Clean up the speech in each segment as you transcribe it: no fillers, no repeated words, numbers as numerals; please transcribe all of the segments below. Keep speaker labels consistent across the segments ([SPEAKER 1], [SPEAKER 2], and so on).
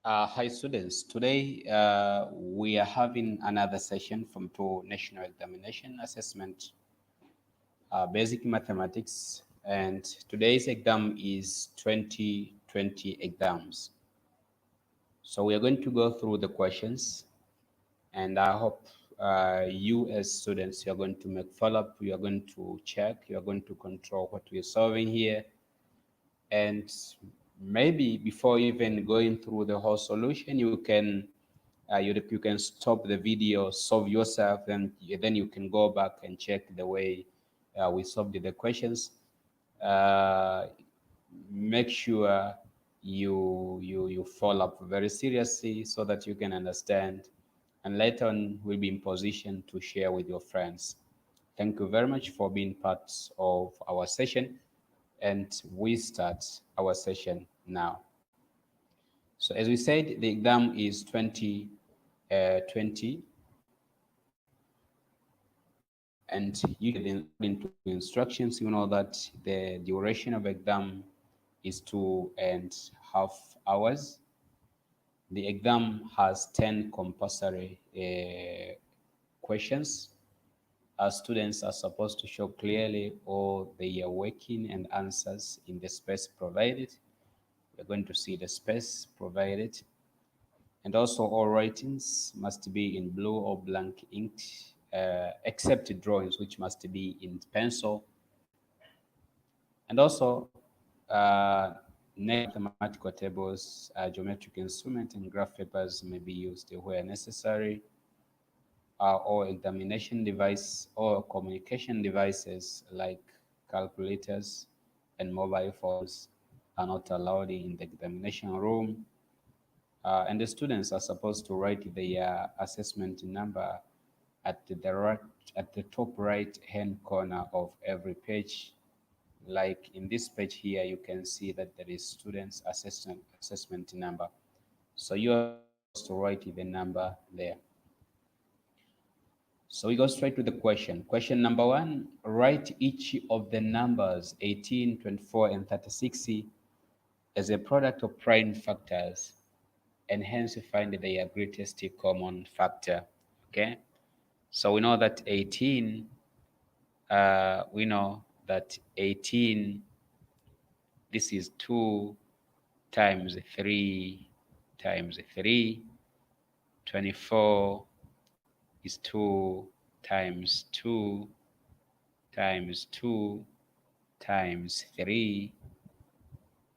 [SPEAKER 1] Hi students, today we are having another session from two national examination assessment, basic mathematics, and today's exam is 2020 exams. So we are going to go through the questions, and I hope you as students, you are going to make follow-up, you are going to check, you are going to control what we are solving here, and maybe before even going through the whole solution, you can stop the video, solve yourself, and then you can go back and check the way we solved the questions. uh, Make sure you follow up very seriously so that you can understand, and later on will be in position to share with your friends. Thank you very much for being part of our session, and we start our session now. So as we said, the exam is 2020, and according to instructions, you know that the duration of exam is 2.5 hours. The exam has 10 compulsory questions. Our students are supposed to show clearly all their working and answers in the space provided. We're going to see the space provided. And also all writings must be in blue or blank ink, except drawings, which must be in pencil. And also mathematical tables, geometric instrument, and graph papers may be used where necessary. Or examination device or communication devices like calculators and mobile phones are not allowed in the examination room. And the students are supposed to write their assessment number at the right, at the top right hand corner of every page. Like in this page here, you can see that there is students assessment number. So you are supposed to write the number there. So we go straight to the question. Question number one, write each of the numbers 18, 24, and 36 as a product of prime factors, and hence you find their greatest common factor. Okay, so we know that 18, this is 2 times 3 times 3. 24 is 2 times 2 times 2 times 3,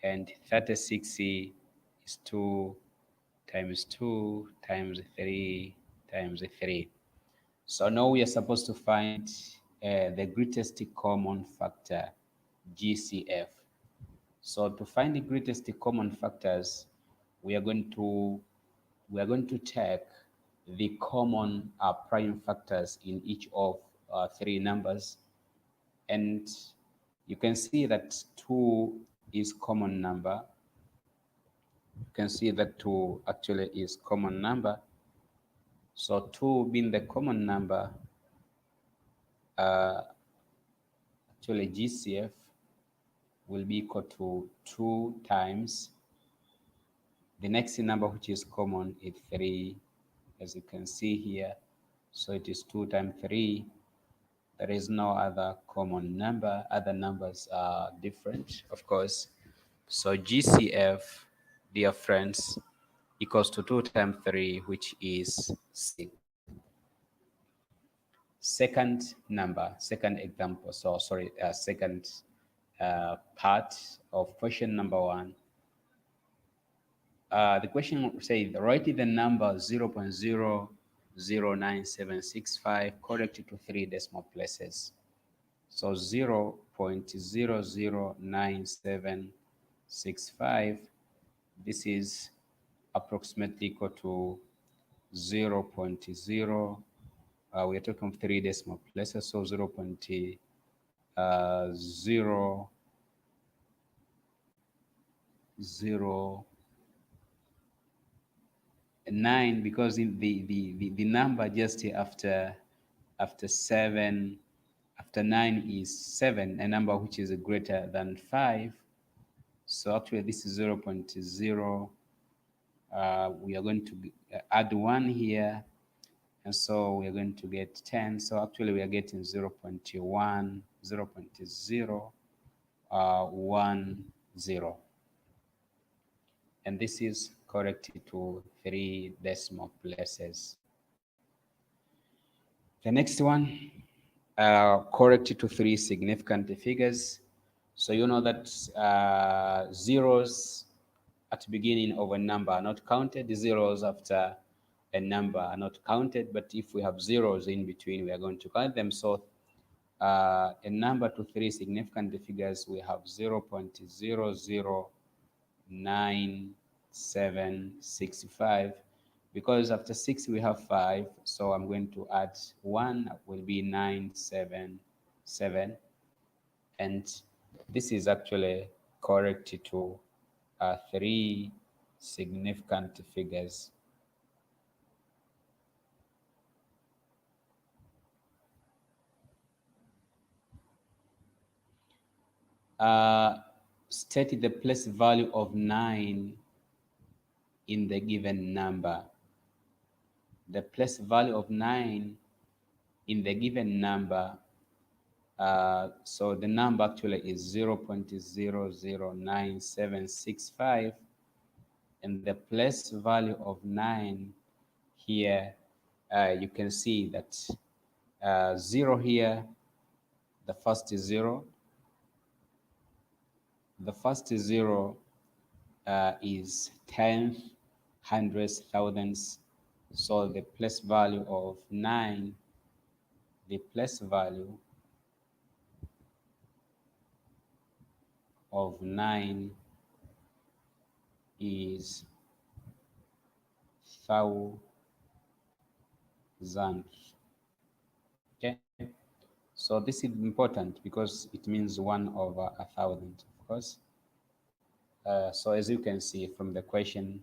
[SPEAKER 1] and 36 is 2 times 2 times 3 times 3. So now we are supposed to find the greatest common factor, GCF. So to find the greatest common factors, we are going to take the common prime factors in each of three numbers, and you can see that 2 is common number. You can see that 2 actually is common number. So 2 being the common number, uh, actually GCF will be equal to 2 times the next number, which is common, is 3, as you can see here. So it is 2 times 3. There is no other common number. Other numbers are different, of course. So GCF, dear friends, equals to 2 times 3, which is 6. Second number, second example, second part of question number one. The question says, write the number 0.009765 corrected to 3 decimal places. So 0.009765, this is approximately equal to 0.0, we are talking of 3 decimal places, so 0.0 9, because in the number just after 7, after 9 is 7, a number which is greater than 5. So actually this is 0.0 we are going to add 1 here, and so we are going to get 10. So actually we are getting 0 0.1, 0 0.010, and this is corrected to 3 decimal places. The next one, corrected to 3 significant figures. So you know that zeros at the beginning of a number are not counted. Zeros after a number are not counted, but if we have zeros in between, we are going to count them. So a number to 3 significant figures, we have 0.009765. Because after 6 we have 5, so I'm going to add 1, will be 977, and this is actually correct to 3 significant figures. State the place value of 9 in the given number. The place value of 9 in the given number, so the number actually is 0.009765, and the place value of 9 here, you can see that 0 here, the first is 0. The first 0 is tenth, hundredths, thousandths. So the place value of 9, the place value of 9 is thousandth. Okay, so this is important because it means 1 over 1,000, of course. So as you can see from the question,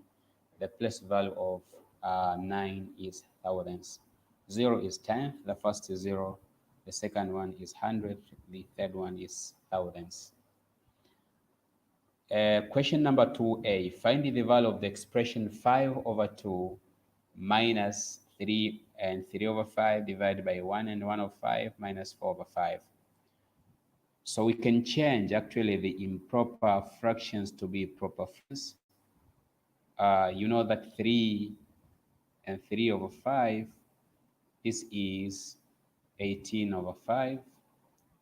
[SPEAKER 1] the place value of 9 is thousandths. 0 is tenth, the first is 0, the second one is hundredth, the third one is thousandths. Question number 2a, find the value of the expression 5 over 2 minus 3 and 3 over 5 divided by 1 and 1 over 5 minus 4 over 5. So we can change actually the improper fractions to be proper fractions. You know that 3 and 3 over 5, this is 18 over 5.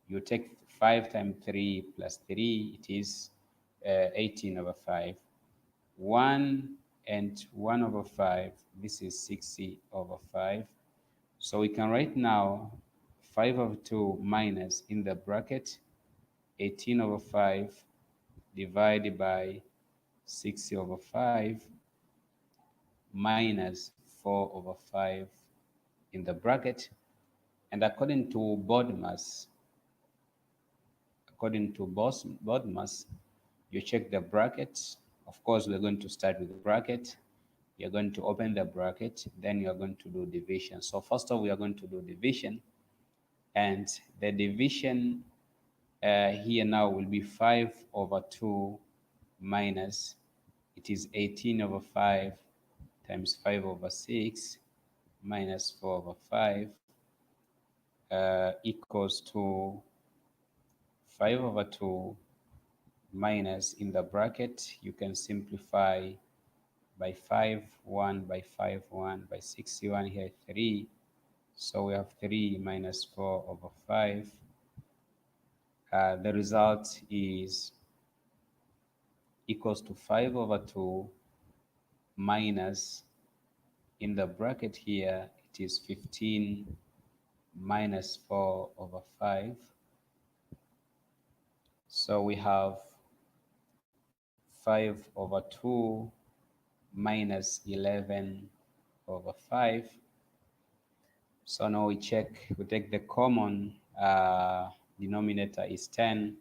[SPEAKER 1] You take 5 times 3 plus 3, it is 18 over 5. 1 and 1 over 5, this is 60 over 5. So we can write now 5 over 2 minus in the bracket 18 over 5 divided by 60 over 5 minus 4 over 5 in the bracket. And according to BODMAS, you check the bracket. Of course, we're going to start with the bracket. You're going to open the bracket, then you're going to do division. So first of all, we are going to do division, and the division here now will be 5 over 2 minus, it is 18 over 5 times 5 over 6 minus 4 over 5 equals to 5 over 2 minus, in the bracket, you can simplify by 5, 1 by 5, 1 by 61, here 3. So we have 3 minus 4 over 5. The result is equals to 5 over 2 minus, in the bracket here, it is 15 minus 4 over 5. So we have 5 over 2 minus 11 over 5. So now we take the common denominator is 10.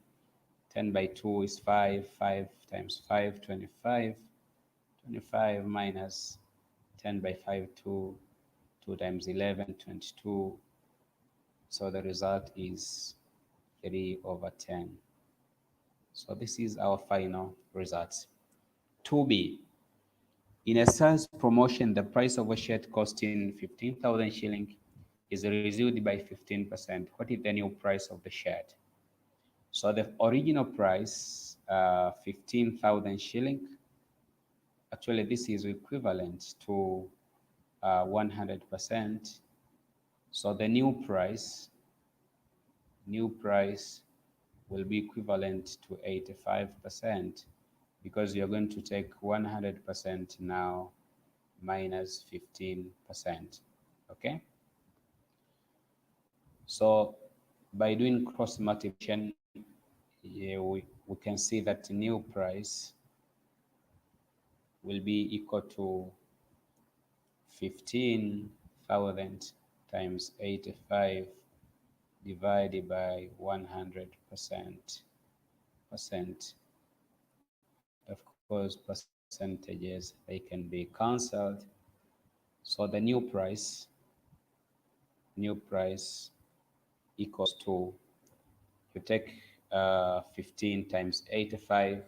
[SPEAKER 1] 10 by 2 is 5. 5 times 5, 25. 25 minus 10 by 5, 2. 2 times 11, 22. So the result is 3 over 10. So this is our final result. 2b. In a sales promotion, the price of a shirt costing 15,000 shilling is reduced by 15%. What is the new price of the shirt? So the original price, 15,000 shilling. Actually, this is equivalent to 100%. So the new price will be equivalent to 85% because you're going to take 100% now minus 15%. Okay? So by doing cross multiplication, yeah, we can see that the new price will be equal to 15,000 times 85 divided by 100%. Of course, percentages, they can be cancelled. So the new price equals to, you take 15 times 85,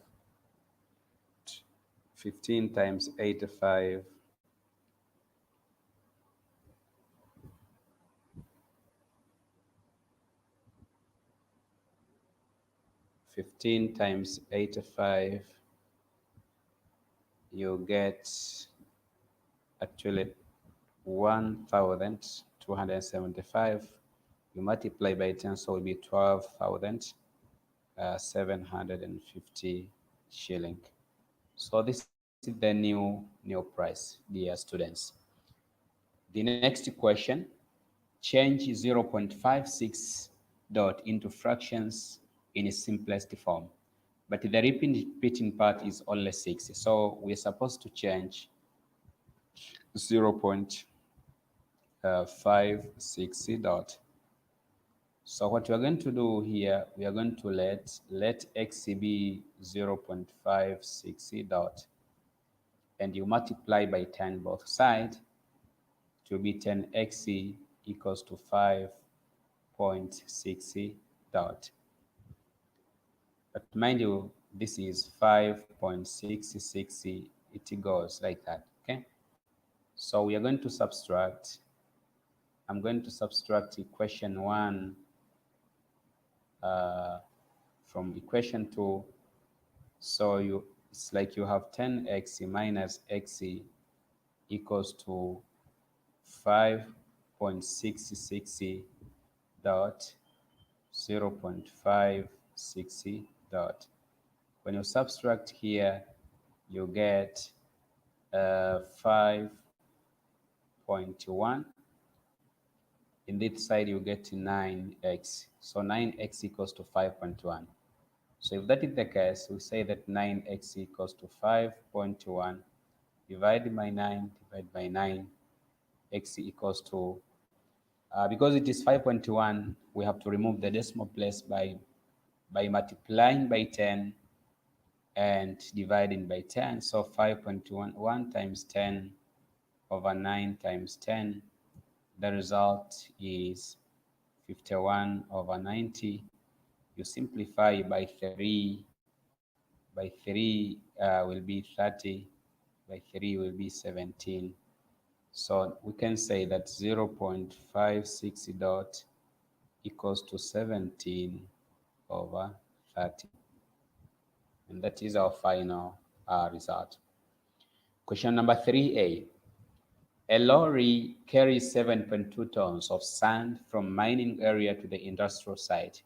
[SPEAKER 1] 15 times 85, 15 times 85, you get actually 1,275. You multiply by 10, so it will be 12,750 shilling. So this is the new price, dear students. The next question, change 0.56 dot into fractions in its simplest form. But the repeating part is only 6. So we're supposed to change 0.56 dot. So what we're going to do here, we are going to let x be 0.56 dot, and you multiply by 10 both sides. It will be 10x equals to 5.60 dot. But mind you, this is 5.66, it goes like that, okay? So we are going to subtract, I'm going to subtract equation 1 from equation 2. So it's like you have 10x minus x equals to 5.66 dot 0.56 dot. When you subtract here, you get 5.1. In this side, you get 9x. So 9x equals to 5.1. So if that is the case, we say that 9x equals to 5.1 divided by 9, divided by 9, x equals to, because it is 5.1, we have to remove the decimal place by multiplying by 10 and dividing by 10. So 5.1 times 10 over 9 times 10. The result is 51 over 90. You simplify by 3. By 3 will be 30. By 3 will be 17. So we can say that 0.56 dot equals to 17 over 30. And that is our final result. Question number 3A. A lorry carries 7.2 tons of sand from mining area to the industrial site.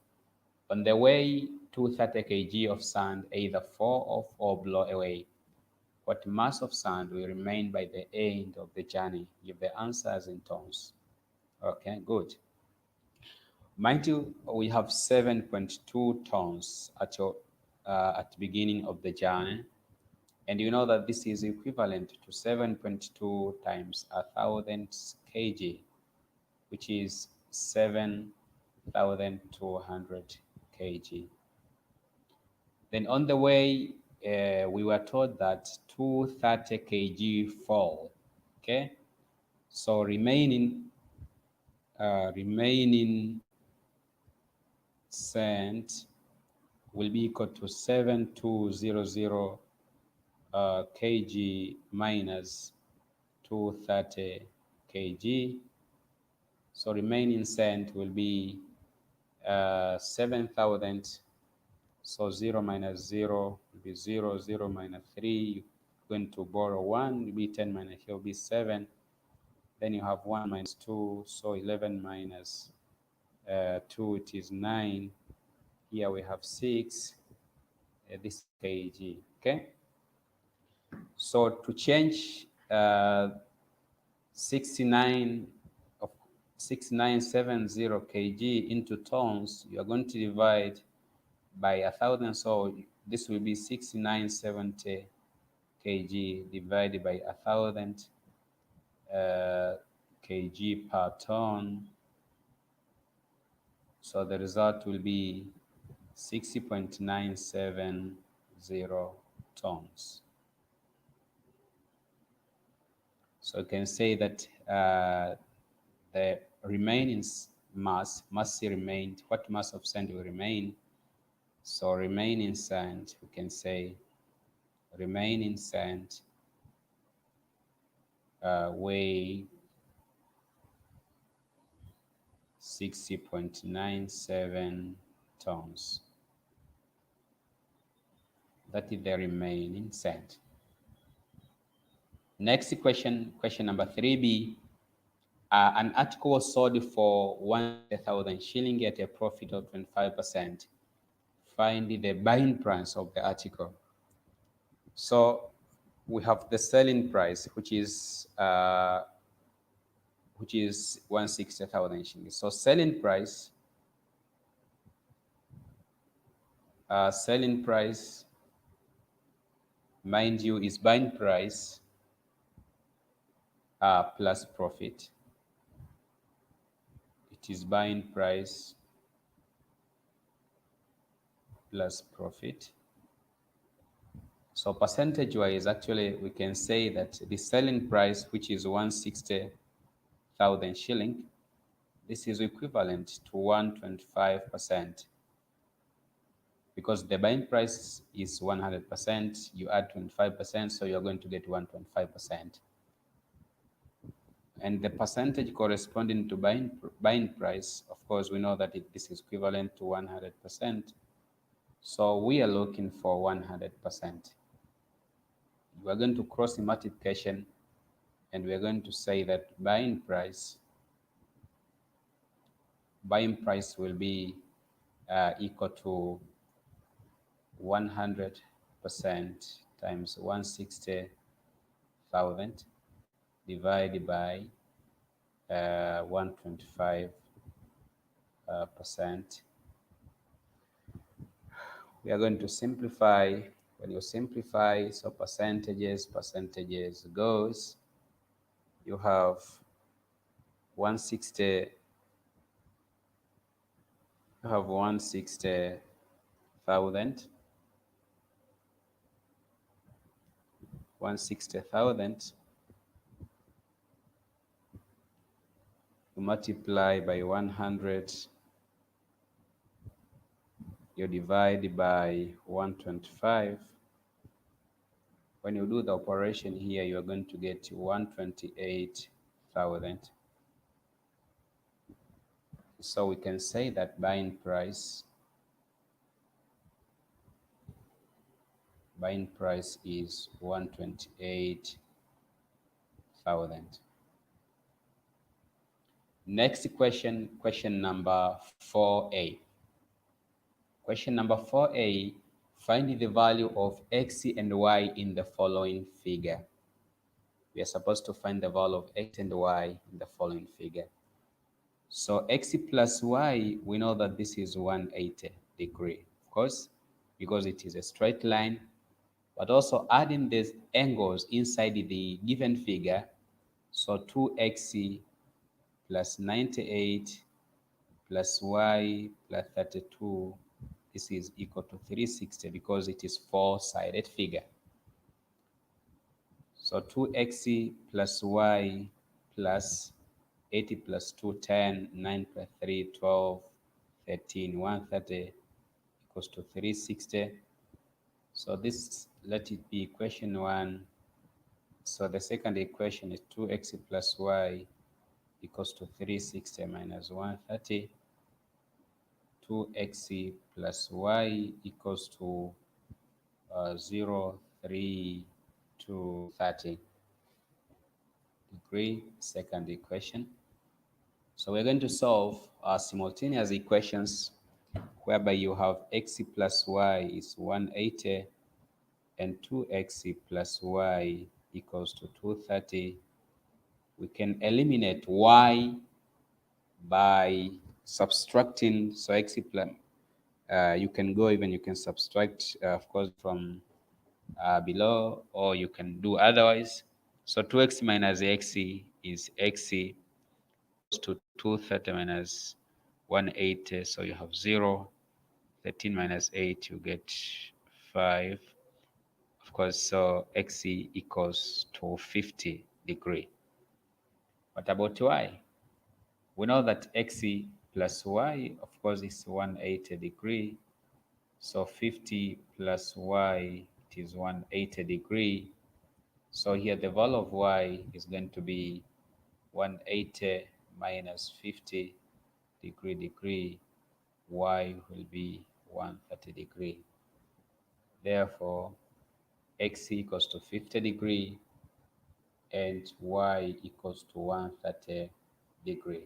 [SPEAKER 1] On the way, 230 kg of sand either fall off or blow away. What mass of sand will remain by the end of the journey? Give the answers in tons. Okay, good. Mind you, we have 7.2 tons at the beginning of the journey. And you know that this is equivalent to 7.2 times 1,000 kg, which is 7,200 kg. Then on the way, we were told that 230 kg fall. Okay, so remaining sand will be equal to 7,200 kg minus 230 kg. So remaining cent will be 7,000. So 0 minus 0 will be 0, 0 minus 3. You're going to borrow 1, will be 10 minus here will be 7. Then you have 1 minus 2, so 11 minus 2, it is 9. Here we have 6. This is kg. Okay. So to change 69 of 6970 kg into tons, you are going to divide by 1,000. So this will be 6970 kg divided by 1,000 kg per ton. So the result will be 60.970 tons. So you can say that the remaining mass must remain. What mass of sand will remain? So remaining sand, we can say remaining sand weigh 60.97 tons. That is the remaining sand. Next question, question number 3b. An article was sold for 1,000 shilling at a profit of 25%. Find the buying price of the article. So we have the selling price, which is 160,000 shillings. So selling price, mind you, is buying price plus profit. It is buying price plus profit. So percentage-wise, actually, we can say that the selling price, which is 160,000 shilling, this is equivalent to 125%. Because the buying price is 100%, you add 25%, so you're going to get 125%. And the percentage corresponding to buying price, of course, we know that this is equivalent to 100%. So we are looking for 100%. We are going to cross the multiplication, and we are going to say that buying price will be equal to 100% times 160,000 divided by 125%. We are going to simplify. When you simplify, so percentages goes, you have 160,000 you multiply by 100, you divide by 125. When you do the operation here, you are going to get 128,000. So we can say that buying price is 128,000. Next question, question number 4a. Question number 4a, find the value of x and y in the following figure. We are supposed to find the value of x and y in the following figure. So x plus y, we know that this is 180 degree, of course, because it is a straight line, but also adding these angles inside the given figure. So 2x plus 98 plus y plus 32, this is equal to 360 because it is four-sided figure. So 2x plus y plus 80 plus 2, 10, 9 plus 3, 12, 13, 130 equals to 360. So this, let it be equation 1. So the second equation is 2x plus y equals to 360 minus 130. 2x plus y equals to 0, 3 to 30 degree, second equation. So we're going to solve simultaneous equations whereby you have x plus y is 180 and 2x plus y equals to 230. We can eliminate y by subtracting. So x plus, you can go even, you can subtract, of course, from below, or you can do otherwise. So 2x minus x is x equals to 230 minus 180. So you have 0. 13 minus 8, you get 5. Of course, so x equals to 50 degree. What about y? We know that x plus y, of course, is 180 degree. So 50 plus y, it is 180 degree. So here the value of y is going to be 180 minus 50 degree. Y will be 130 degree. Therefore, x equals to 50 degree and y equals to 130 degree.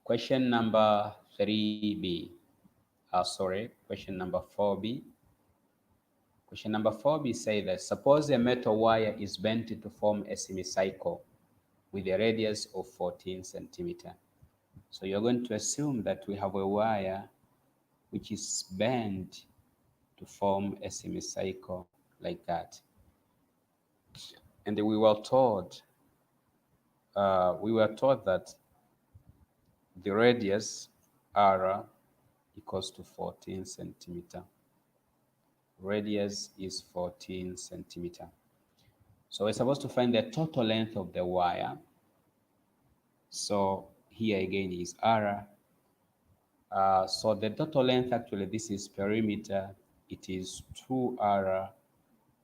[SPEAKER 1] Question number 3b. Question number 4b. Question number 4b says that suppose a metal wire is bent to form a semicircle with a radius of 14 centimeter. So you're going to assume that we have a wire which is bent to form a semicircle like that. And we were taught that the radius r equals to 14 centimeter. Radius is 14 centimeter. So we're supposed to find the total length of the wire. So here again is r. So the total length, actually, this is perimeter. It is 2r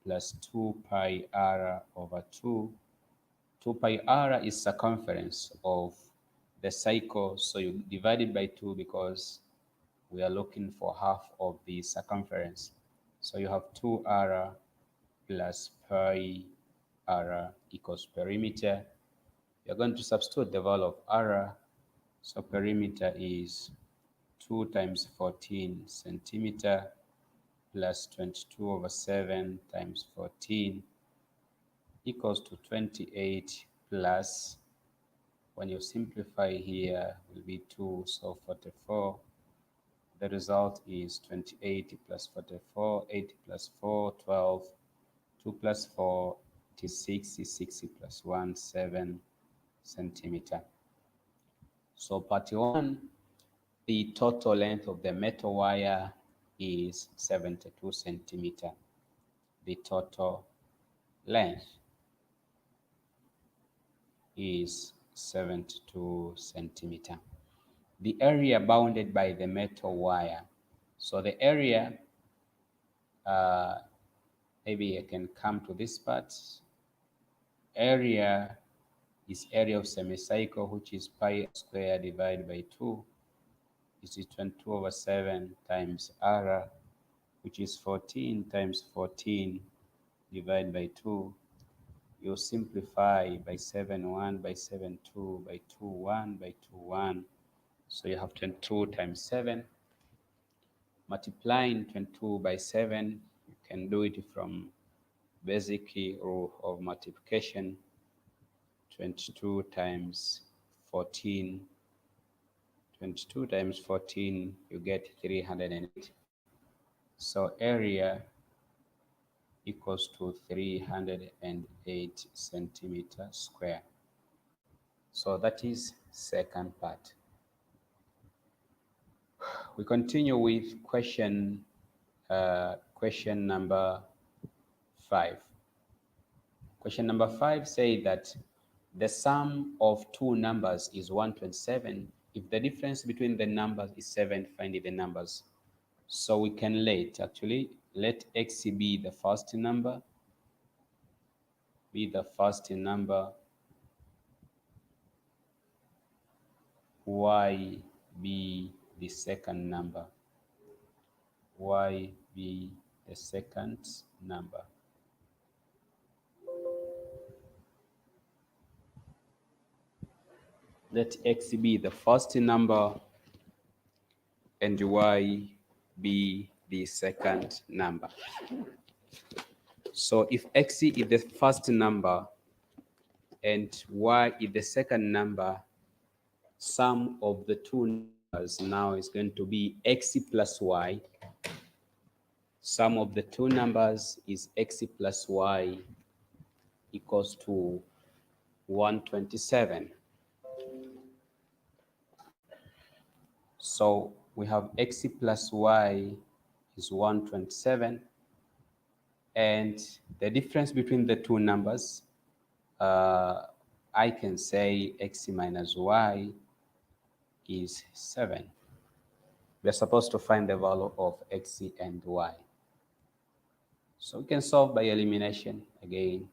[SPEAKER 1] plus 2 pi r over 2. 2 pi r is circumference of the cycle. So you divide it by 2 because we are looking for half of the circumference. So you have 2r plus pi r equals perimeter. You're going to substitute the value of r. So perimeter is 2 times 14 centimeter plus 22 over 7 times 14 equals to 28 plus, when you simplify here, will be 2, so 44. The result is 28 plus 44, 8 plus 4, 12, 2 plus 4 is 6 plus 1, 7 centimeter. So part 1, the total length of the metal wire is 72 centimeter. The total length is 72 centimeter. The area bounded by the metal wire. So the area, maybe I can come to this part. Area is area of semicircle, which is pi square divided by 2. This is 22 over 7 times r, which is 14 times 14 divided by 2. You simplify by 7, 1, by 7, 2, by 2, 1, by 2, 1. So you have 22 times 7. Multiplying 22 by 7, you can do it from basic rule of multiplication. 22 times 14. 22 times 14, you get 308. So area equals to 308 centimeter square. So that is second part. We continue with question number 5. Question number 5 says that the sum of two numbers is 127. If the difference between the numbers is 7, find the numbers. So we can let x be the first number, y be the second number, y be the second number. Let x be the first number and y be the second number. So if x is the first number and y is the second number, sum of the two numbers now is going to be x plus y. Sum of the two numbers is x plus y equals to 127. So we have x plus y is 127, and the difference between the two numbers, I can say x minus y is 7. We are supposed to find the value of x and y. So we can solve by elimination again.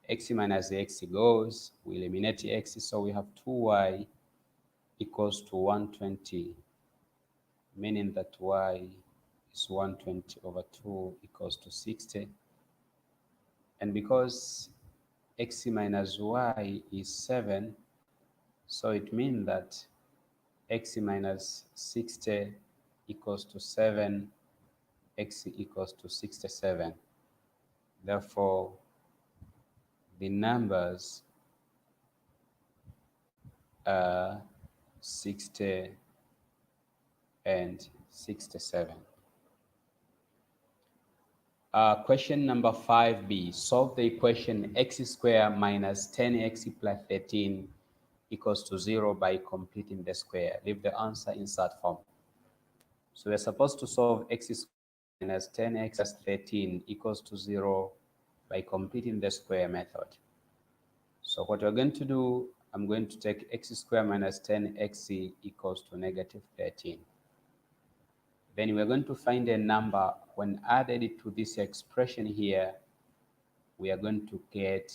[SPEAKER 1] X minus x goes, we eliminate x, so we have 2y equals to 120, meaning that y is 120 over 2 equals to 60. And because x minus y is 7, so it means that x minus 60 equals to 7, x equals to 67. Therefore, the numbers are 60 and 67. Question number 5b. Solve the equation x squared minus 10x plus 13 equals to 0 by completing the square. Leave the answer in insert form. So we're supposed to solve x squared minus 10x plus 13 equals to 0 by completing the square method. So what we're going to do, I'm going to take x squared minus 10x equals to negative 13. Then we're going to find a number. When added to this expression here, we are going to get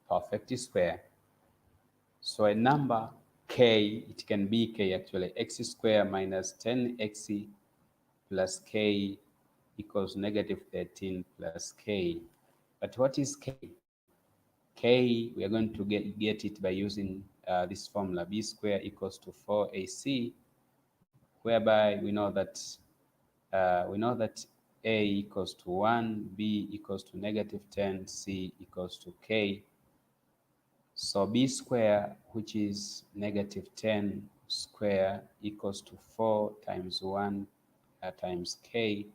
[SPEAKER 1] perfect square. So a number k, it can be k actually, x squared minus 10x plus k equals negative 13 plus k. But what is k? K, we are going to get it by using this formula, b squared equals to 4ac, whereby we know that a equals to 1, b equals to negative 10, c equals to k. So b squared, which is negative 10 square, equals to 4 times 1 times k,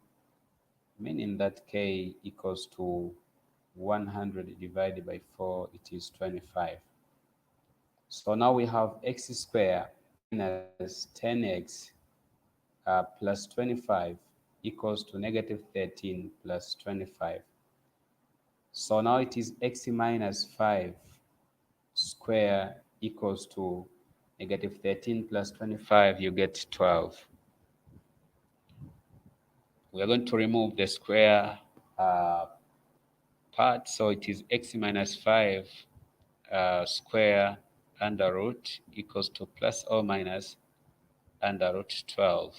[SPEAKER 1] meaning that k equals to 100 divided by 4, it is 25. So now we have x squared minus 10x plus 25 equals to negative 13 plus 25. So now it is x minus 5 square equals to negative 13 plus 25, you get 12. We are going to remove the square part, so it is x minus 5 square under root equals to plus or minus under root 12.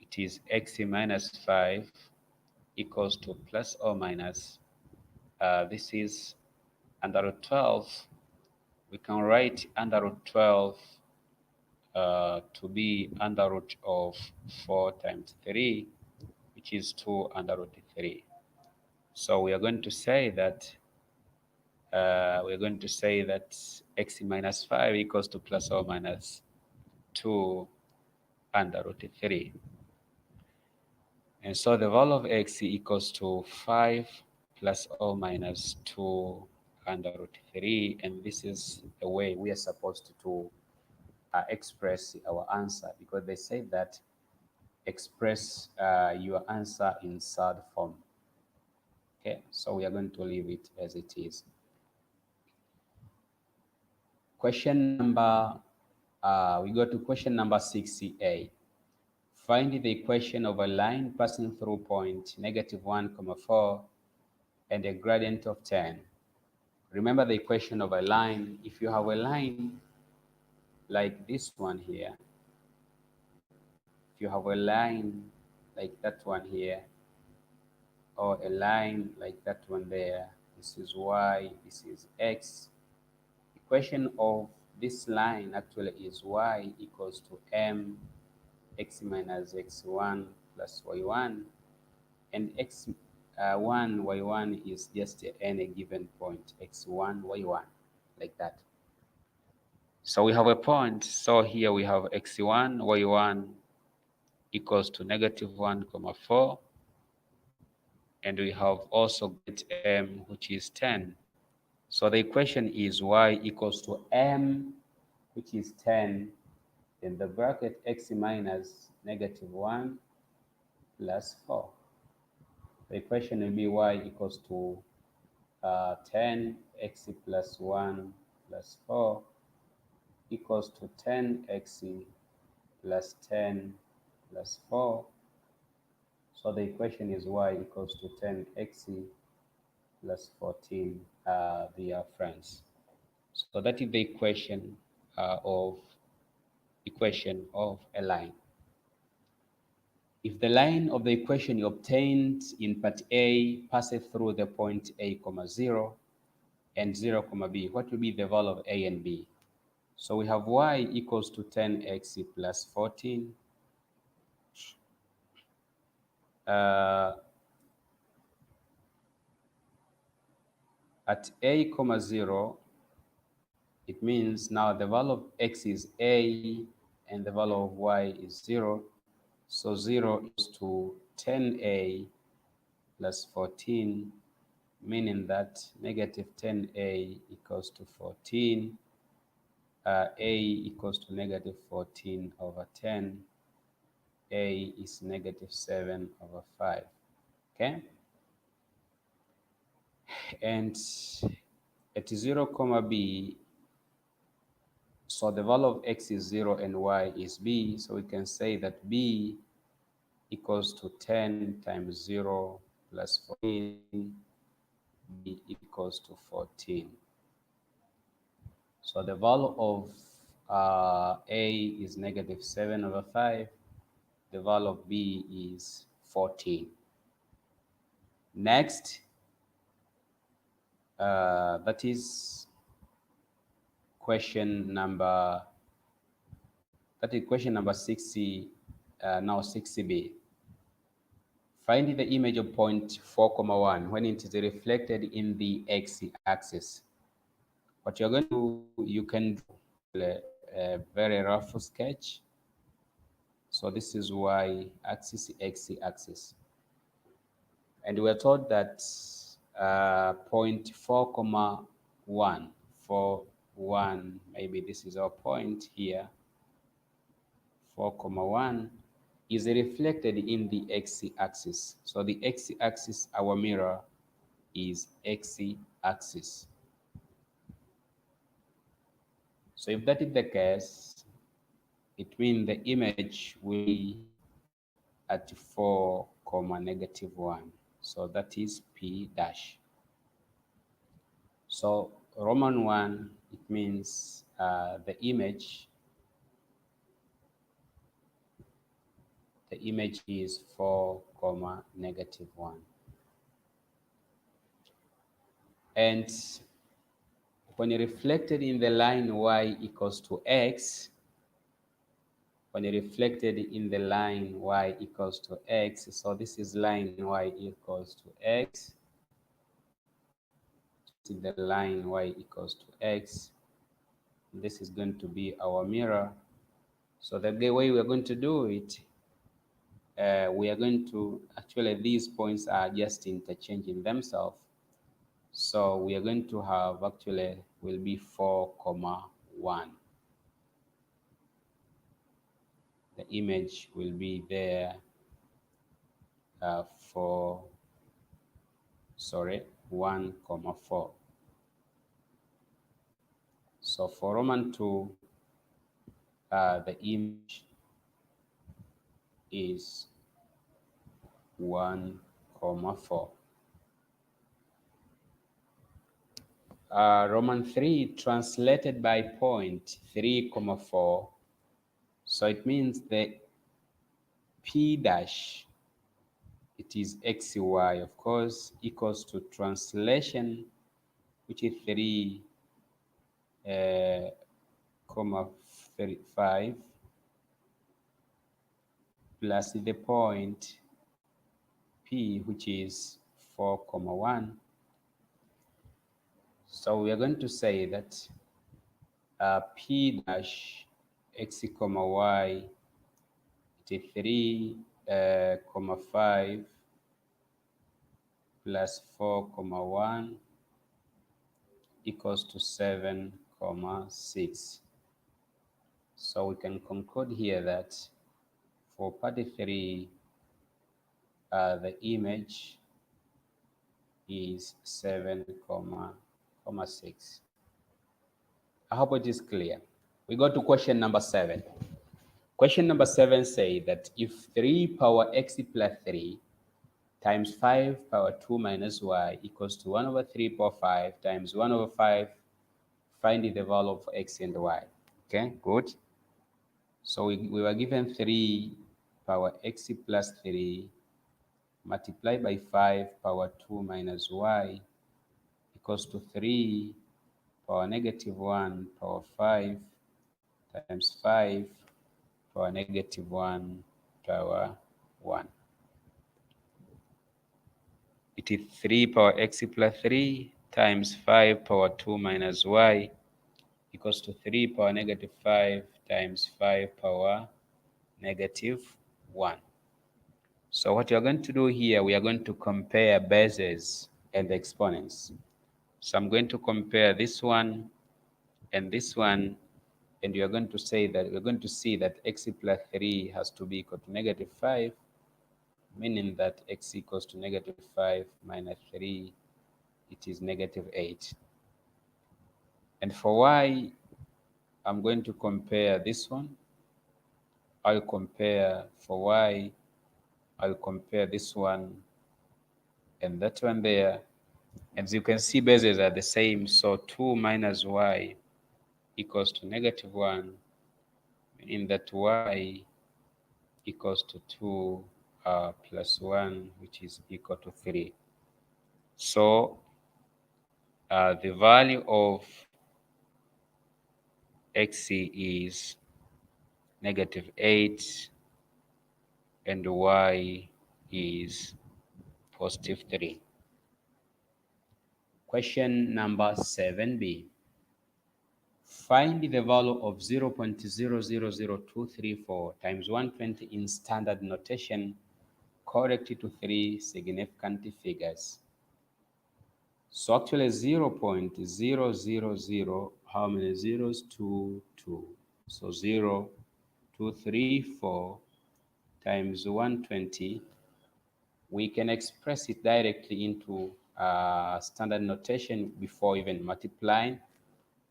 [SPEAKER 1] It is x minus 5 equals to plus or minus, this is under root 12. We can write under root 12 to be under root of 4 times 3, which is 2 under root 3. So we are going to say that x minus 5 equals to plus or minus 2 under root 3. And so the value of x equals to 5 plus or minus 2 under root 3. And this is the way we are supposed to express our answer, because they say that express your answer in third form. Okay, so we are going to leave it as it is. Question number, we go to question number 6a. Find the equation of a line passing through point -1, 4 and a gradient of 10. Remember the equation of a line. If you have a line like this one here, if you have a line like that one here, or a line like that one there, this is y, this is x. Equation of this line actually is y equals to m x minus x1 plus y1, and x1 y1 is just any given point, x1 y1, like that. So we have a point. So here we have x1 y1 equals to -1, 4, and we have also get m, which is 10. So the equation is y equals to m, which is 10, in the bracket x minus -1 plus 4. The equation will be y equals to 10 x plus 1 plus 4 equals to 10x plus 10 plus 4. So the equation is y equals to 10x plus 14, dear friends. So that is the equation of a line. If the line of the equation you obtained in part A passes through the point A, 0 and 0, B, what will be the value of A and B? So we have y equals to 10x plus 14. At A, 0, it means now the value of x is A and the value of y is 0. So 0 is to 10a plus 14, meaning that -10a equals to 14. A equals to -14 over 10. A is -7 over 5. Okay? And at 0, b, so the value of x is 0 and y is b. So we can say that b equals to 10 times 0 plus 14. B equals to 14. So the value of A is -7 over 5. The value of B is 14. Next, that is question number 60, now 60b. Find the image of point 4, 1 when it is reflected in the x-axis. What you're going to do, you can do a very rough sketch. So this is y-axis, x-axis. And we're told that point 4, 1, 4, 1, maybe this is our point here, 4, 1, is reflected in the x-axis. So the x-axis, our mirror, is x-axis. So if that is the case, it means the image will be at 4, -1. So that is P dash. So Roman 1, it means the image is 4, -1. And when reflected in the line y equals to x, when reflected in the line y equals to x, so this is line y equals to x, this is the line y equals to x, this is going to be our mirror. So the way we're going to do it, we are going to, actually these points are just interchanging themselves. So we are going to have, actually, will be 4, 1. The image will be there for, 1, 4. So for Roman 2, the image is 1, 4. Roman 3 translated by point 3, 4. So it means the P dash, it is xy, of course, equals to translation, which is 3, 5, plus the point P, which is 4, 1. So we are going to say that P dash x, y, it is 3, 5 plus 4, 1 equals to 7, 6. So we can conclude here that for part 3, the image is 7, 6. I hope it is clear. We go to question number 7. Question number 7 says that if 3 power x plus 3 times 5 power 2 minus y equals to 1 over 3 power 5 times 1 over 5, find the value of x and y. Okay, good. So we were given 3 power x plus 3 multiplied by 5 power 2 minus y equals to 3 power negative 1 power 5 times 5 power negative 1 power 1. It is 3 power x plus 3 times 5 power 2 minus y equals to 3 power negative 5 times 5 power negative 1. So what we are going to do here, we are going to compare bases and exponents. So I'm going to compare this one and this one, and we are going to say that we're going to see that x plus 3 has to be equal to negative 5, meaning that x equals to negative 5 minus 3, it is negative 8. And for y, I'm going to compare this one. I'll compare for y, I'll compare this one and that one there. As you can see, bases are the same, so 2 minus y equals to negative 1, meaning that y equals to 2 plus 1, which is equal to 3. So the value of x is negative 8 and y is positive 3. Question number 7b. Find the value of 0.000234 times 120 in standard notation correct to 3 significant figures. So actually 0.000, how many zeros? 2, 2. So 0, 2, 3, 4 times 120. We can express it directly into standard notation before even multiplying.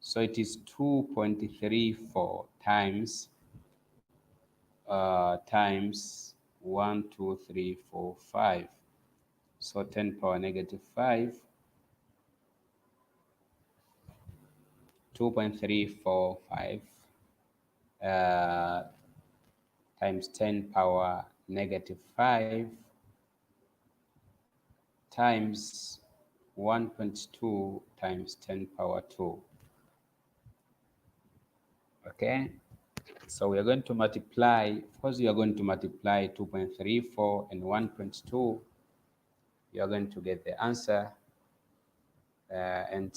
[SPEAKER 1] So it is 2.34 times 1, 2, 3, 4, 5. So 10 power negative 5. 2.345 times 10 power negative 5 times 1.2 times 10 power 2. Okay, so we are going to multiply. First, we are going to multiply 2.34 and 1.2. You are going to get the answer. And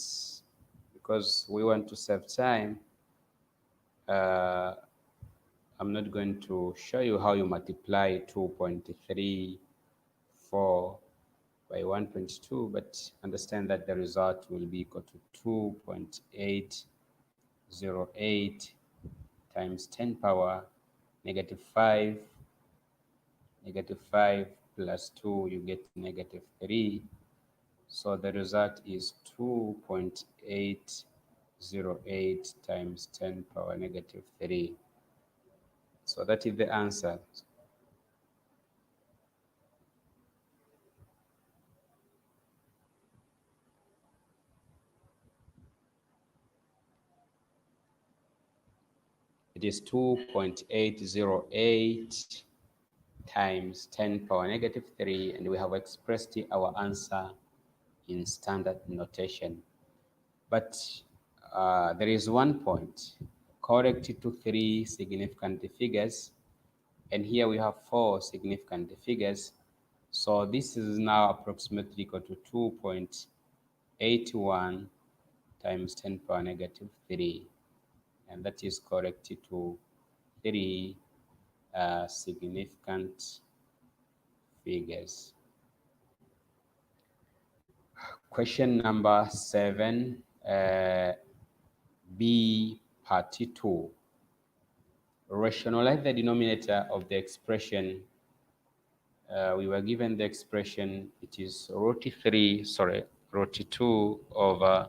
[SPEAKER 1] because we want to save time, I'm not going to show you how you multiply 2.34 by 1.2, but understand that the result will be equal to 2.808 times 10 power negative 5. Negative 5 plus 2, you get negative 3. So the result is 2.808 times 10 power negative 3. So that is the answer. It is 2.808 times 10 power negative 3, and we have expressed our answer in standard notation. But there is one point, correct to 3 significant figures, and here we have 4 significant figures. So this is now approximately equal to 2.81 times 10 power negative 3, and that is corrected to 3 significant figures. Question number 7, B, part 2. Rationalize the denominator of the expression. We were given the expression, it is root 2 over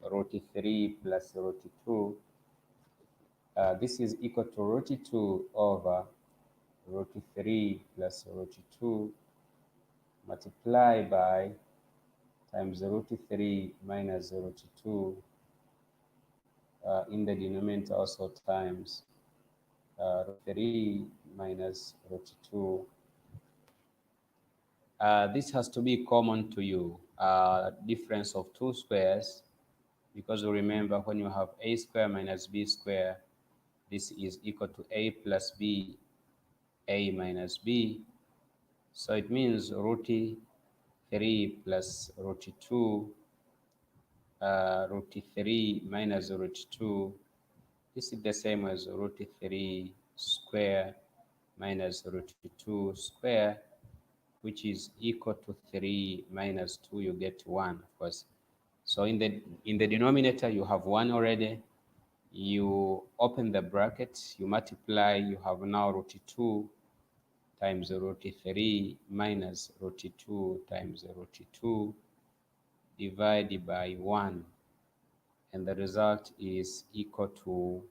[SPEAKER 1] root 3 plus root 2. This is equal to root 2 over root 3 plus root 2 multiplied by times root 3 minus root 2 in the denominator, also times root 3 minus root 2. This has to be common to you, difference of two squares, because remember when you have a square minus b square, this is equal to a plus b, a minus b. So it means root 3 plus root 2, root 3 minus root 2. This is the same as root 3 square minus root 2 square, which is equal to 3 minus 2, you get 1, of course. So in the denominator, you have 1 already. You open the bracket, you multiply, you have now root 2 times root 3 minus root 2 times root 2 divided by 1. And the result is equal to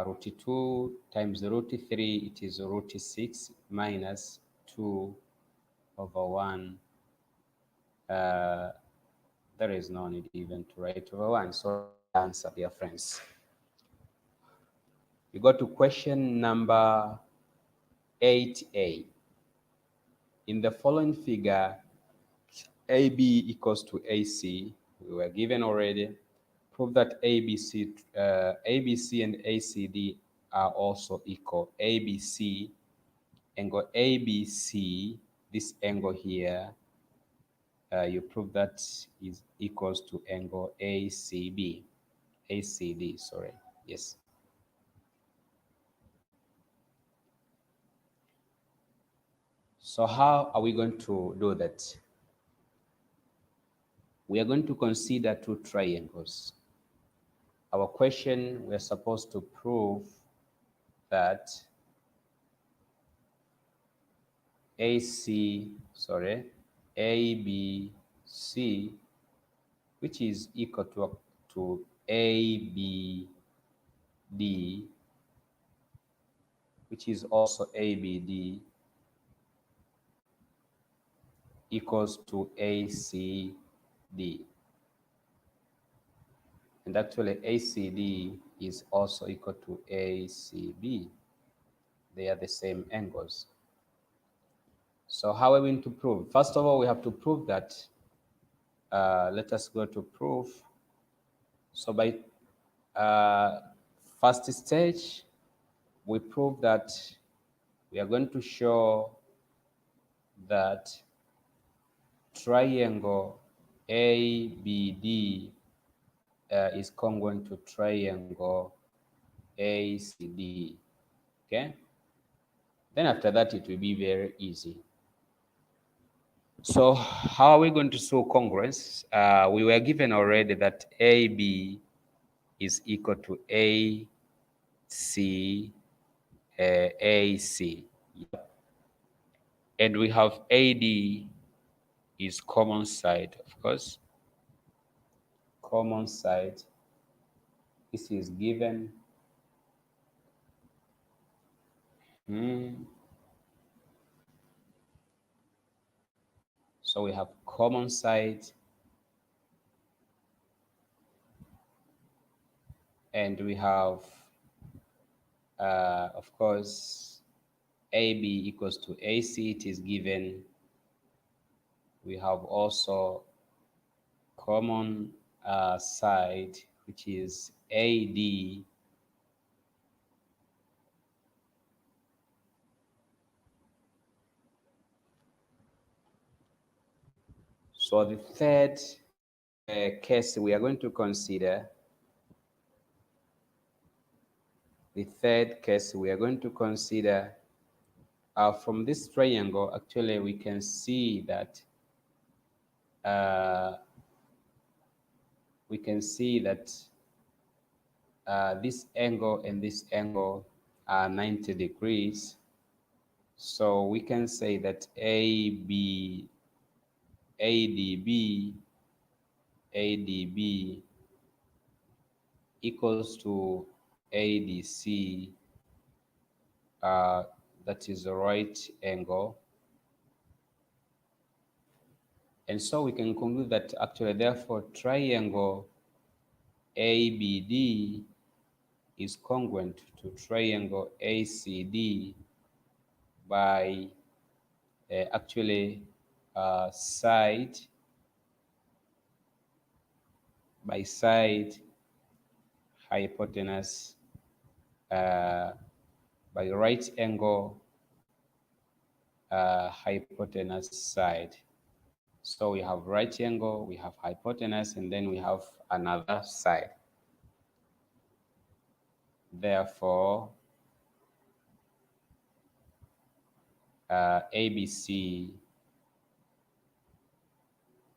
[SPEAKER 1] root 2 times root 3, it is root 6 minus 2 over 1. There is no need even to write over 1. So that's the answer, dear friends. We go to question number 8a. In the following figure, AB equals to AC. We were given already. Prove that ABC and ACD are also equal. ABC, angle ABC, this angle here, you prove that is equals to angle ACD, sorry, yes. So how are we going to do that? We are going to consider two triangles. Our question, we're supposed to prove that ABC, which is equal to ABD, which is also ABD, equals to ACD. And actually ACD is also equal to ACB. They are the same angles. So how are we going to prove? First of all, we have to prove that, let us go to proof. So by first stage, we prove that we are going to show that triangle ABD is congruent to triangle ACD. Okay? Then after that, it will be very easy. So how are we going to show congruence? We were given already that AB is equal to AC. Yep. And we have AD is common side, of course. Common side. This is given. So we have common side and we have, of course, AB equals to AC. It is given. We have also common side, which is AD. So the third case we are going to consider, from this triangle, actually we can see that uh, this angle and this angle are 90 degrees. So we can say that ADB equals to ADC, that is a right angle. And so we can conclude that actually, therefore, triangle ABD is congruent to triangle ACD by actually side by side hypotenuse, by right angle hypotenuse side. So we have right angle, we have hypotenuse, and then we have another side. Therefore, ABC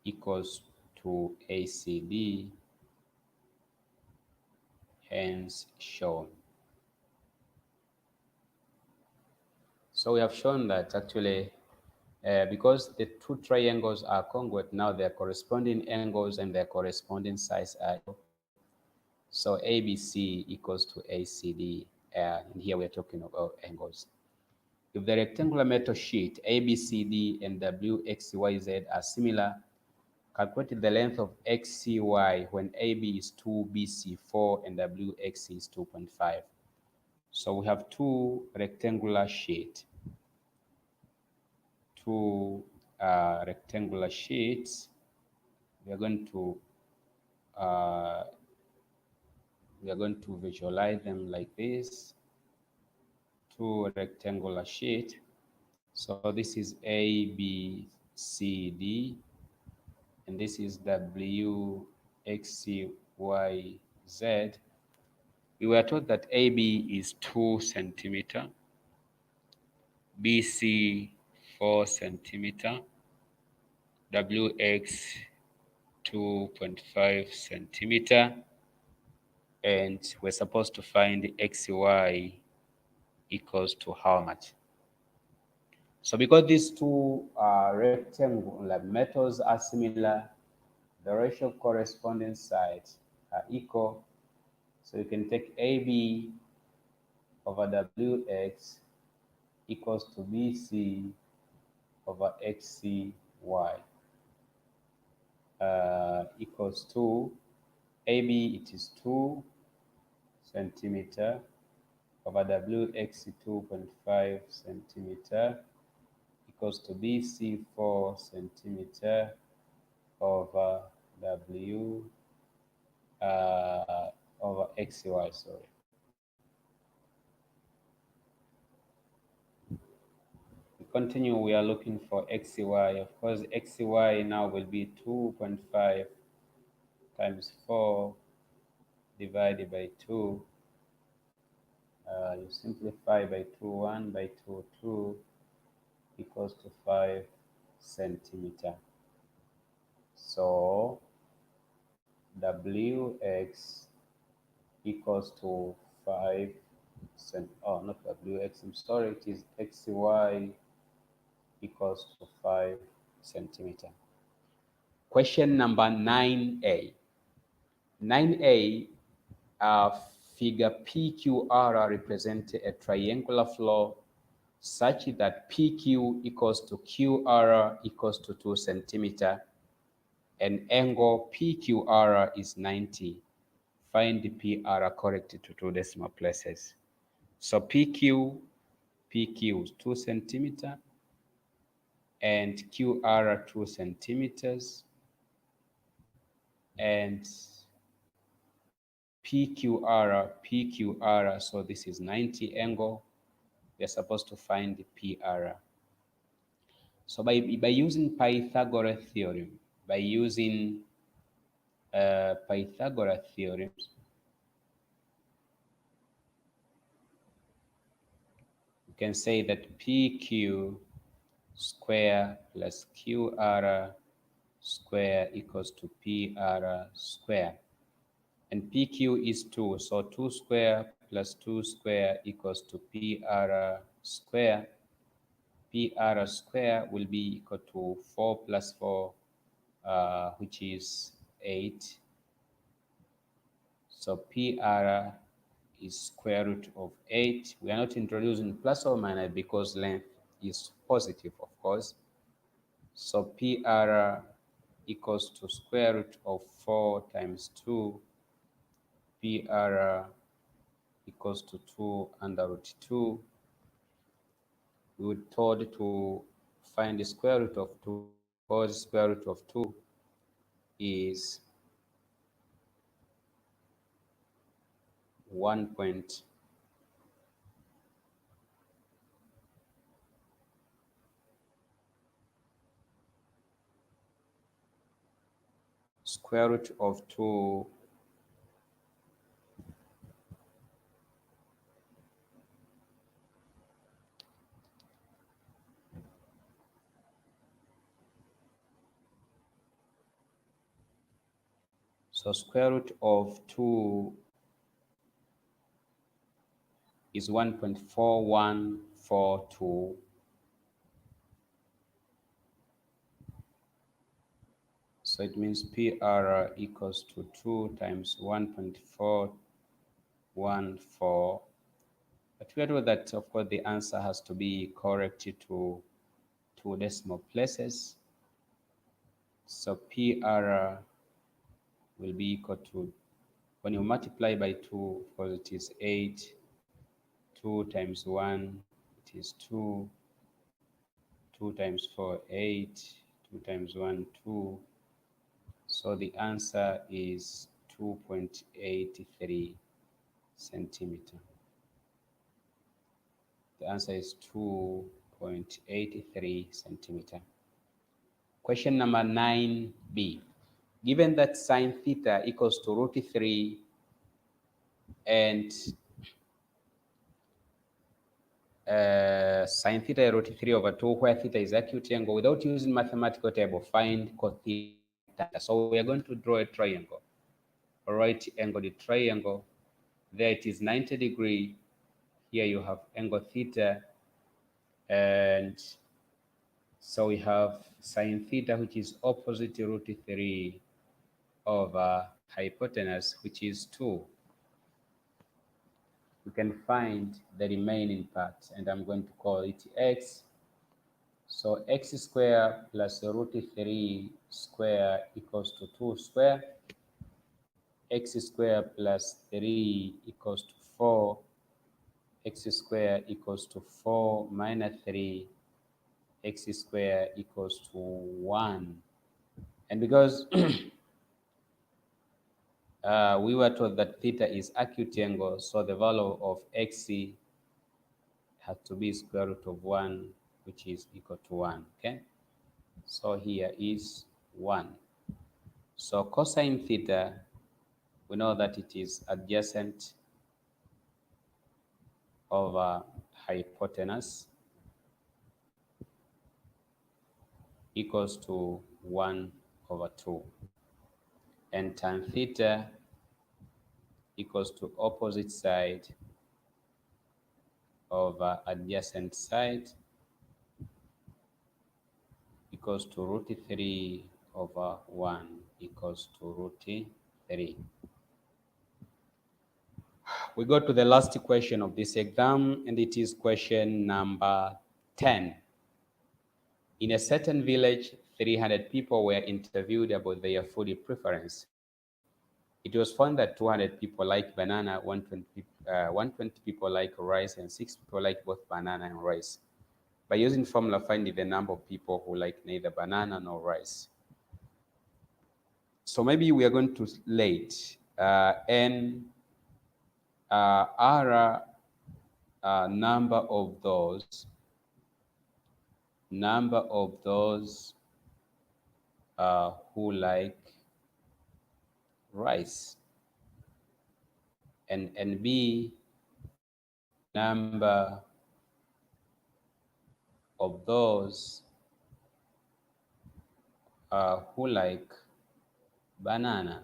[SPEAKER 1] equals to ACD, hence shown. So we have shown that actually, because the two triangles are congruent, now their corresponding angles and their corresponding sides are equal. So ABC equals to ACD, and here we are talking about angles. If the rectangular metal sheet ABCD and WXYZ are similar, calculate the length of XCY when AB is 2, BC 4, and WX is 2.5. So we have two rectangular sheets. We are going to visualize them like this. Two rectangular sheets. So this is A, B, C, D, and this is W, X, C, Y, Z. We were told that AB is 2 centimeter, BC 4 centimeter, WX 2.5 centimeter, and we're supposed to find XY equals to how much? So because these two rectangular metals are similar, the ratio of corresponding sides are equal. So you can take AB over WX equals to BC over XCY equals to AB, it is 2 centimeter over WX 2.5 centimeter equals to BC 4 centimeter over W over XY, sorry. We continue, we are looking for XY. Of course, XY now will be 2.5 times 4 divided by 2. You simplify by 2, 1 by 2, 2 equals to 5 centimeter. So WX equals to 5 not WX, I'm sorry, it is XY equals to 5 centimeter. Question number 9A. 9A, figure PQR represents a triangular floor such that PQ equals to QR equals to 2 centimeter, and angle PQR is 90. find the PR corrected to 2 decimal places. So PQ is 2 centimeter and QR 2 centimeters and PQR, so this is 90 angle. We are supposed to find the PR. So by using Pythagoras theorem, by using Pythagoras theorems, you can say that PQ square plus QR square equals to PR square. And PQ is 2, so 2 square plus 2 square equals to PR square. PR square will be equal to 4 plus 4, which is 8. So PR is square root of 8. We are not introducing plus or minus because length is positive, of course. So PR equals to square root of 4 times 2. PR equals to 2 under root 2. We were told to find the square root of 2 because square root of 2 is 1 point square root of 2 so square root of 2 is 1.4142. So it means PR equals to 2 times 1.414. But we are told that, of course, the answer has to be corrected to 2 decimal places. So PR will be equal to, when you multiply by 2, because it is 8, 2 times 1, it is 2, 2 times 4, 8, 2 times 1, 2. So the answer is 2.83 centimeter. The answer is 2.83 centimeter. Question number 9b. Given that sine theta equals to root 3 and sine theta root 3 over 2, where theta is acute angle, without using mathematical table, find cos theta. So we are going to draw a triangle, a right-angled triangle. There it is 90 degree. Here you have angle theta, and so we have sine theta, which is opposite to root 3 over hypotenuse, which is 2. We can find the remaining part, and I'm going to call it x. So x square plus root 3 square equals to 2 square. X square plus 3 equals to 4. X square equals to 4 minus 3. X square equals to 1. And because we were told that theta is acute angle, so the value of x has to be square root of 1, which is equal to 1. Okay, so here is 1. So cosine theta, we know that it is adjacent over hypotenuse equals to 1 over 2. And tan theta equals to opposite side over adjacent side equals to root 3 over 1 equals to root 3. We go to the last question of this exam, and it is question number 10. In a certain village, 300 people were interviewed about their food preference. In It was found that 200 people like banana, 120 people like rice, and 6 people like both banana and rice. By using formula, finding the number of people who like neither banana nor rice. So maybe we are going to late n are number of those who like rice, and b number of those who like banana.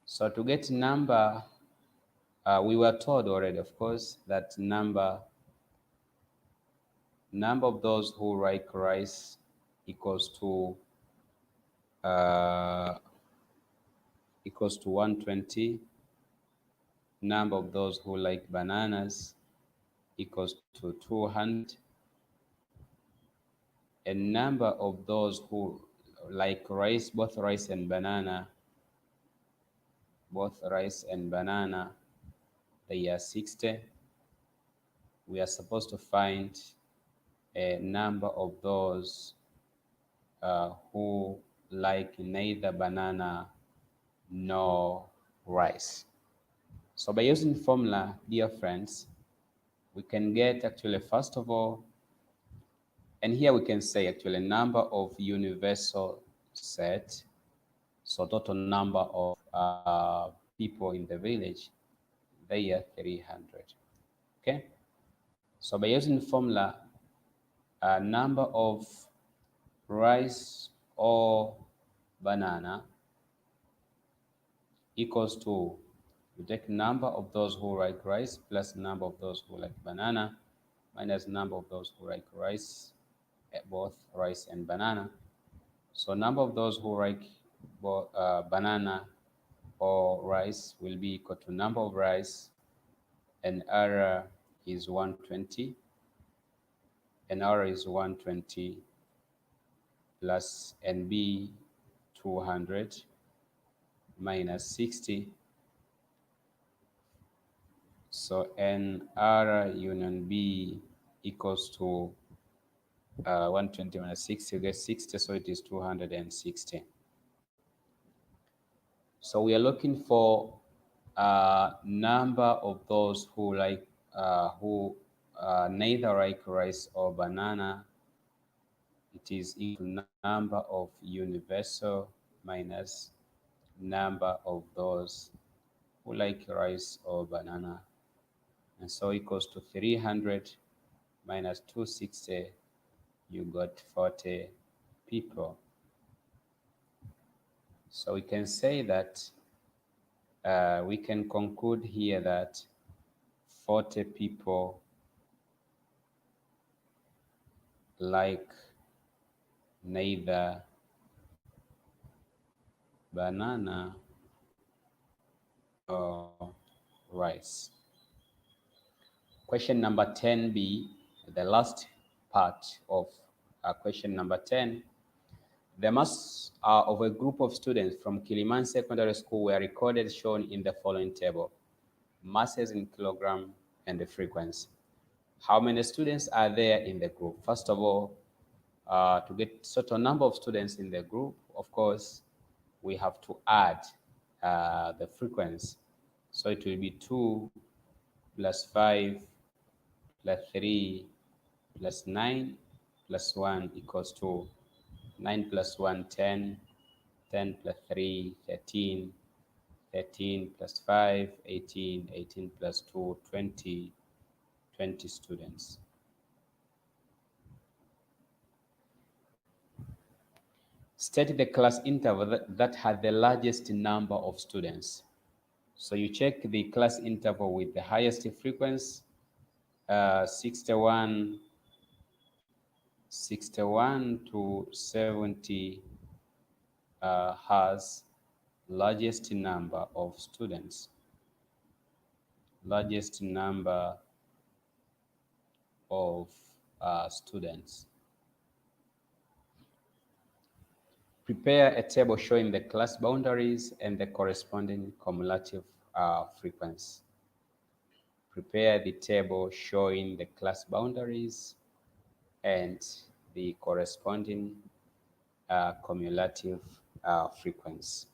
[SPEAKER 1] So to get number, we were told already, of course, that number of those who like rice uh, equals to 120. Number of those who like bananas equals to 200. And number of those who like rice, both rice and banana, they are 60. We are supposed to find a number of those who like neither banana nor rice. So by using formula, dear friends, we can get actually, first of all, and here we can say actually number of universal set. So total number of people in the village, they are 300. Okay. So by using formula, number of rice or banana equals to, you take number of those who like rice plus number of those who like banana minus number of those who like rice, both rice and banana. So number of those who like both banana or rice will be equal to number of rice, and R is 120, and R is 120 plus NB 200 minus 60. So NR union B equals to 120 minus 60, you get 60, so it is 260. So we are looking for number of those who like neither like rice or banana. It is equal to number of universal minus number of those who like rice or banana, and so equals to 300 minus 260. You got 40 people. So we can say that we can conclude here that 40 people like neither banana nor rice. Question number 10b, the last part of question number 10. The mass of a group of students from Kiliman Secondary School were recorded shown in the following table. Masses in kilogram and the frequency. How many students are there in the group? First of all, to get certain number of students in the group, of course, we have to add the frequency. So it will be 2 plus 5 plus 3 plus 9 plus 1 equals to 9 plus 1, 10, 10 plus 3, 13, 13 plus 5, 18, 18 plus 2, 20, 20 students. State the class interval that had the largest number of students. So you check the class interval with the highest frequency, 61 to 70 has largest number of students. Largest number of students. Prepare a table showing the class boundaries and the corresponding cumulative frequency. Prepare the table showing the class boundaries and the corresponding cumulative frequency.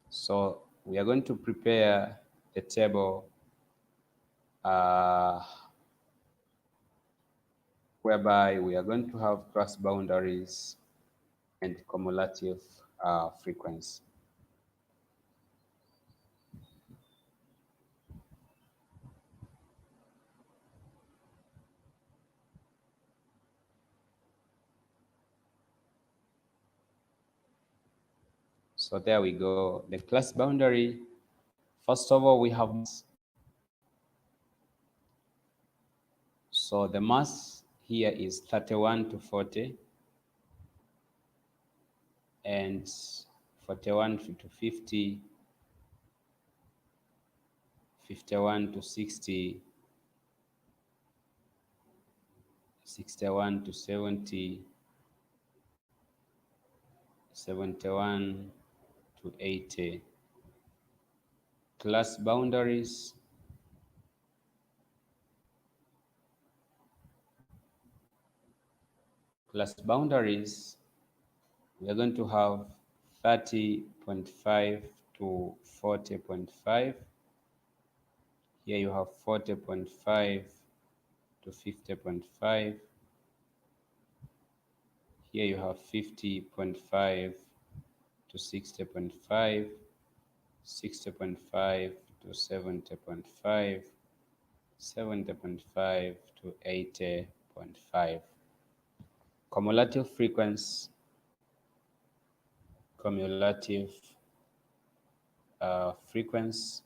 [SPEAKER 1] So we are going to prepare the table uh, whereby we are going to have class boundaries and cumulative frequency. So there we go. The class boundary, first of all, we have mass. So the mass here is 31 to 40 and 41 to 50, 51 to 60, 61 to 70, 71 to 80. Class boundaries, we are going to have 30.5 to 40.5. Here you have 40.5 to 50.5. Here you have 50.5 to 60.5, 60.5 to 70.5, 70.5 to 80.5. Cumulative frequency, cumulative frequency.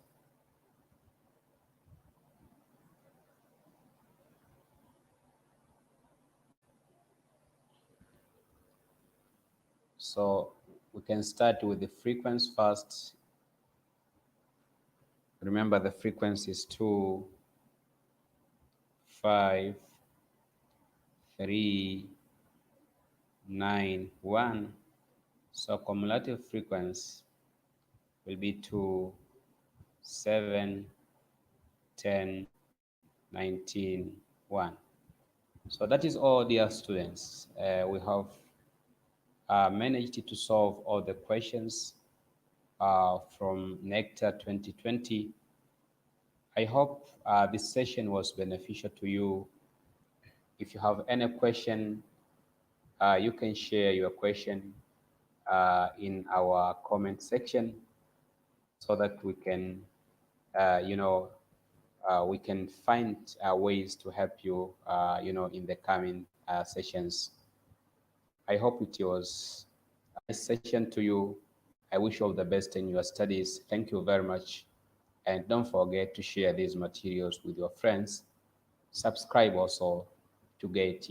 [SPEAKER 1] So we can start with the frequency first. Remember the frequency is 2, 5, 3, 9, 1. So cumulative frequency will be 2, 7, 10, 19, 1. So that is all, dear students. We have managed to solve all the questions from Necta 2020. I hope this session was beneficial to you. If you have any question, you can share your question in our comment section so that we can, we can find ways to help you, in the coming sessions. I hope it was a nice session to you. I wish you all the best in your studies. Thank you very much. And don't forget to share these materials with your friends. Subscribe also to get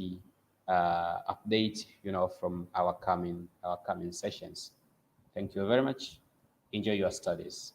[SPEAKER 1] update, from our coming sessions. Thank you very much. Enjoy your studies.